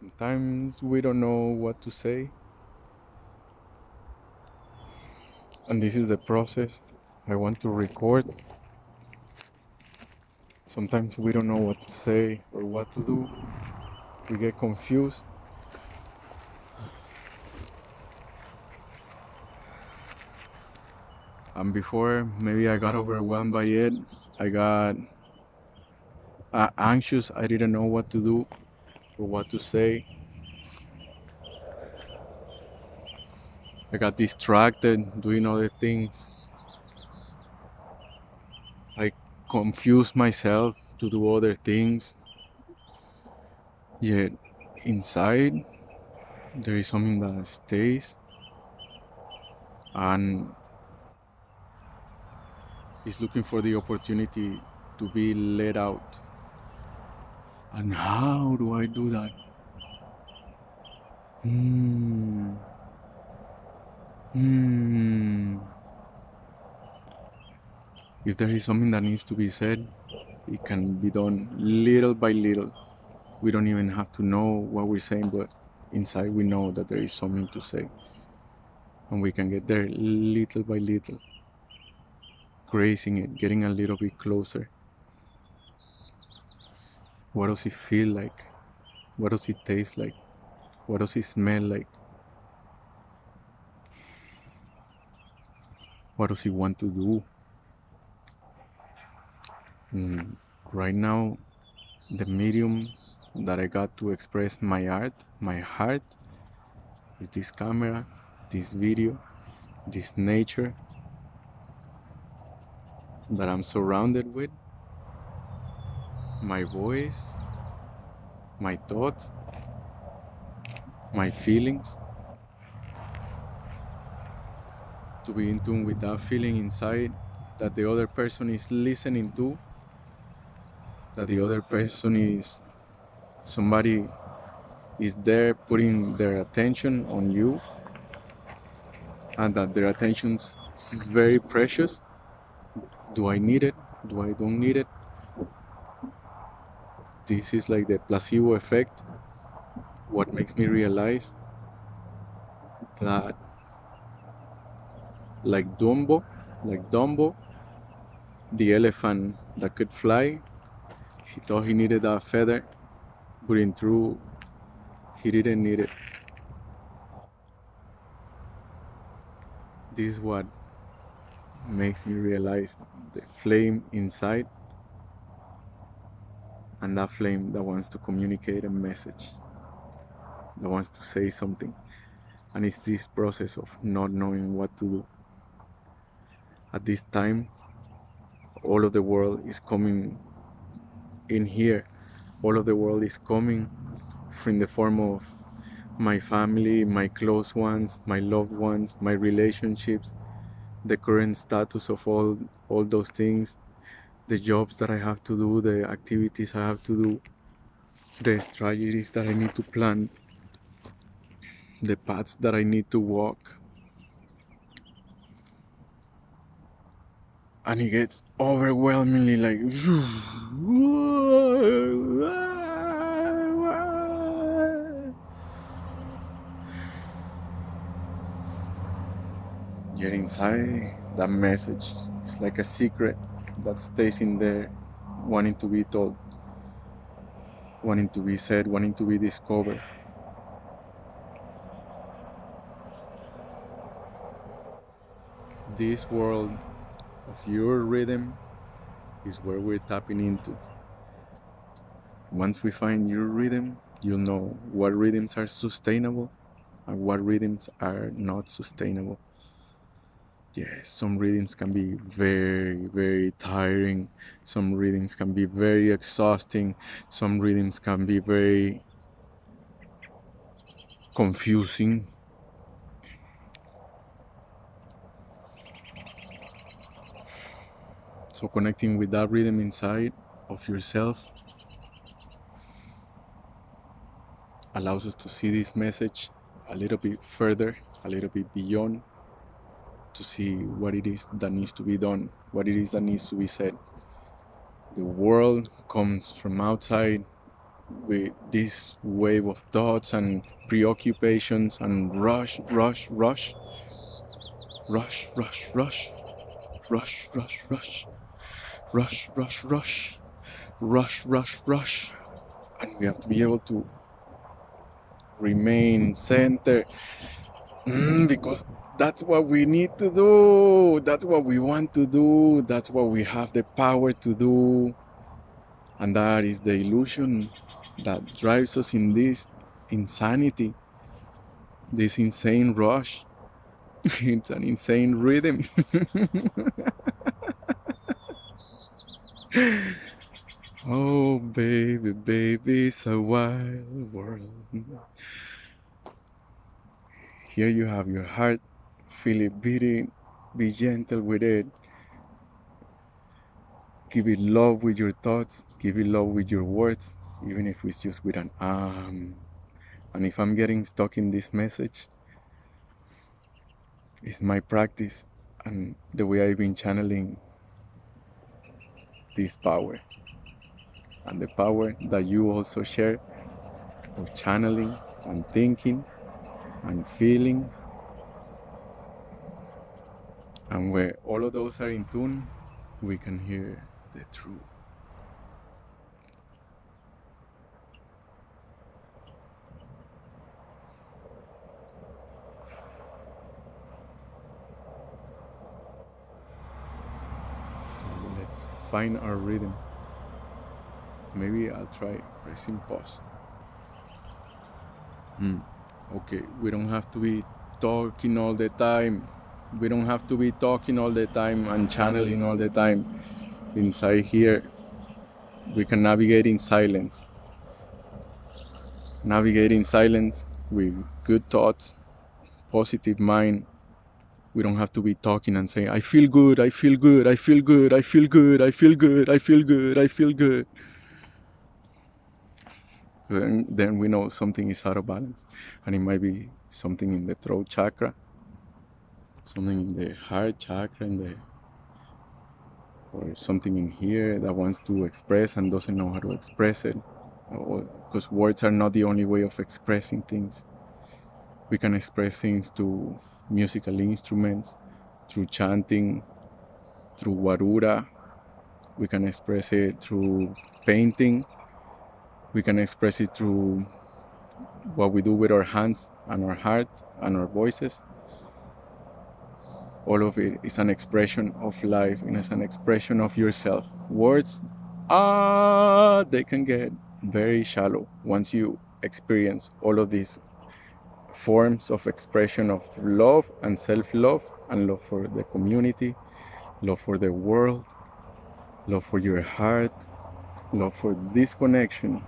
Sometimes we don't know what to say, and this is the process I want to record. Sometimes we don't know what to say or what to do. We get confused. And before maybe I got overwhelmed by it, I got anxious. I didn't know what to do or what to say. I got distracted doing other things. I confused myself to do other things. Yet inside there is something that stays and is looking for the opportunity to be let out. And how do I do that? Hmm. Hmm. If there is something that needs to be said, it can be done little by little. We don't even have to know what we're saying, but inside we know that there is something to say. And we can get there little by little, grazing it, getting a little bit closer. What does it feel like? What does it taste like? What does it smell like? What does it want to do? Mm, right now, the medium that I got to express my art, my heart, is this camera, this video, this nature that I'm surrounded with, my voice, my thoughts, my feelings, to be in tune with that feeling inside that the other person is listening to, that the other person is somebody is there putting their attention on you, and that their attention is very precious. Do I need it? Do I don't need it? This is like the placebo effect. What makes me realize that like Dumbo, the elephant that could fly, he thought he needed a feather, but in truth, he didn't need it. This is what makes me realize the flame inside, and that flame that wants to communicate a message, that wants to say something. And it's this process of not knowing what to do. At this time, all of the world is coming in here. All of the world is coming from the form of my family, my close ones, my loved ones, my relationships, the current status of all those things, the jobs that I have to do, the activities I have to do, the strategies that I need to plan, the paths that I need to walk. And it gets overwhelmingly like yet inside that message is like a secret that stays in there, wanting to be told, wanting to be said, wanting to be discovered. This world of your rhythm is where we're tapping into. Once we find your rhythm, you'll know what rhythms are sustainable and what rhythms are not sustainable. Yes, some rhythms can be very, very tiring. Some rhythms can be very exhausting. Some rhythms can be very confusing. So connecting with that rhythm inside of yourself allows us to see this message a little bit further, a little bit beyond, to see what it is that needs to be done, what it is that needs to be said. The world comes from outside, with this wave of thoughts and preoccupations and rush, rush, rush, rush, rush, rush, rush, rush, rush, rush, rush, rush, rush, rush, rush. And we have to be able to remain centered, because that's what we need to do. That's what we want to do. That's what we have the power to do. And that is the illusion that drives us in this insanity, this insane rush. It's an insane rhythm. Oh, baby, baby, it's a wild world. Here you have your heart, feel it beating, be gentle with it. Give it love with your thoughts, give it love with your words, even if it's just with an And if I'm getting stuck in this message, it's my practice and the way I've been channeling this power. And the power that you also share of channeling and thinking and feeling. And where all of those are in tune, we can hear the truth. So let's find our rhythm. Maybe I'll try pressing pause. Okay, we don't have to be talking all the time. We don't have to be talking all the time and channeling all the time. Inside here, we can navigate in silence. Navigate in silence with good thoughts, positive mind. We don't have to be talking and saying, I feel good, I feel good, I feel good, I feel good, I feel good, I feel good, I feel good. Then we know something is out of balance. And it might be something in the throat chakra, something in the heart chakra, or something in here that wants to express and doesn't know how to express it. Because words are not the only way of expressing things. We can express things through musical instruments, through chanting, through warura. We can express it through painting. We can express it through what we do with our hands and our heart and our voices. All of it is an expression of life and it's an expression of yourself. Words, they can get very shallow once you experience all of these forms of expression of love and self-love and love for the community, love for the world, love for your heart, love for this connection.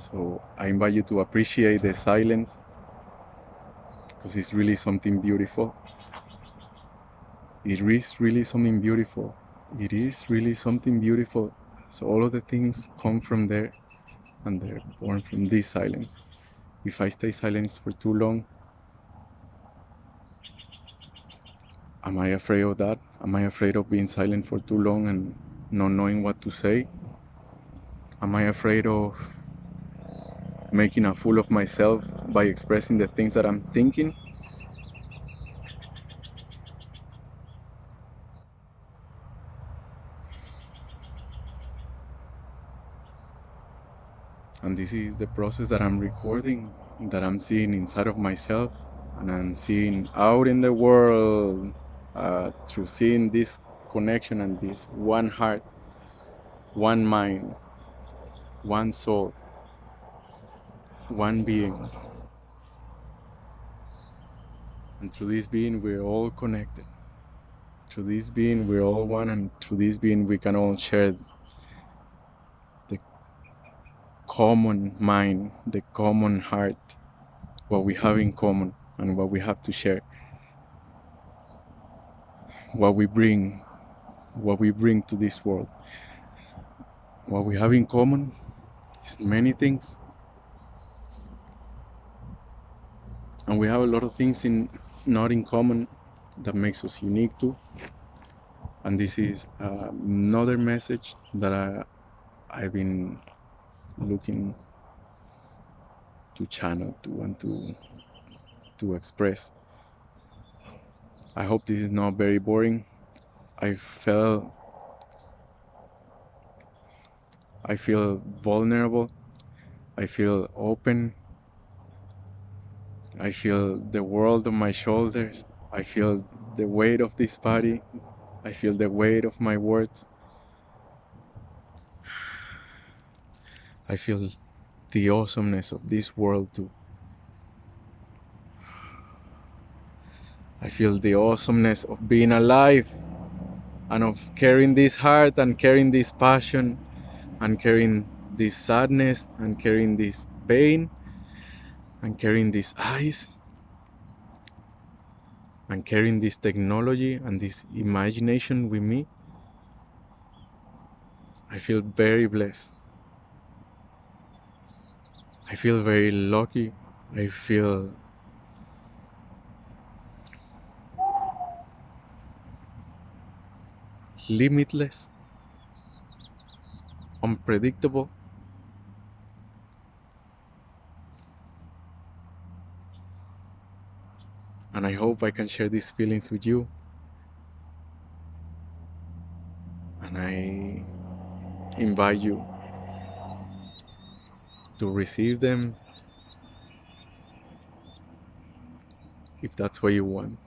So I invite you to appreciate the silence because it's really something beautiful. It is really something beautiful. It is really something beautiful. So all of the things come from there and they're born from this silence. If I stay silent for too long, am I afraid of that? Am I afraid of being silent for too long and not knowing what to say? Am I afraid of making a fool of myself by expressing the things that I'm thinking? And this is the process that I'm recording, that I'm seeing inside of myself, and I'm seeing out in the world through seeing this connection and this one heart, one mind, one soul, one being. And through this being, we're all connected. Through this being, we're all one, and through this being, we can all share the common mind, the common heart, what we have in common, and what we have to share, what we bring to this world. What we have in common is many things, and we have a lot of things not in common that makes us unique too. And this is another message that I've been looking to channel to and to express. I hope this is not very boring. I felt I feel vulnerable. I feel open. I feel the world on my shoulders. I feel the weight of this body. I feel the weight of my words. I feel the awesomeness of this world too. I feel the awesomeness of being alive and of carrying this heart and carrying this passion and carrying this sadness and carrying this pain and carrying these eyes and carrying this technology and this imagination with me. I feel very blessed. I feel very lucky. I feel limitless, unpredictable, and I hope I can share these feelings with you. And I invite you to receive them if that's what you want.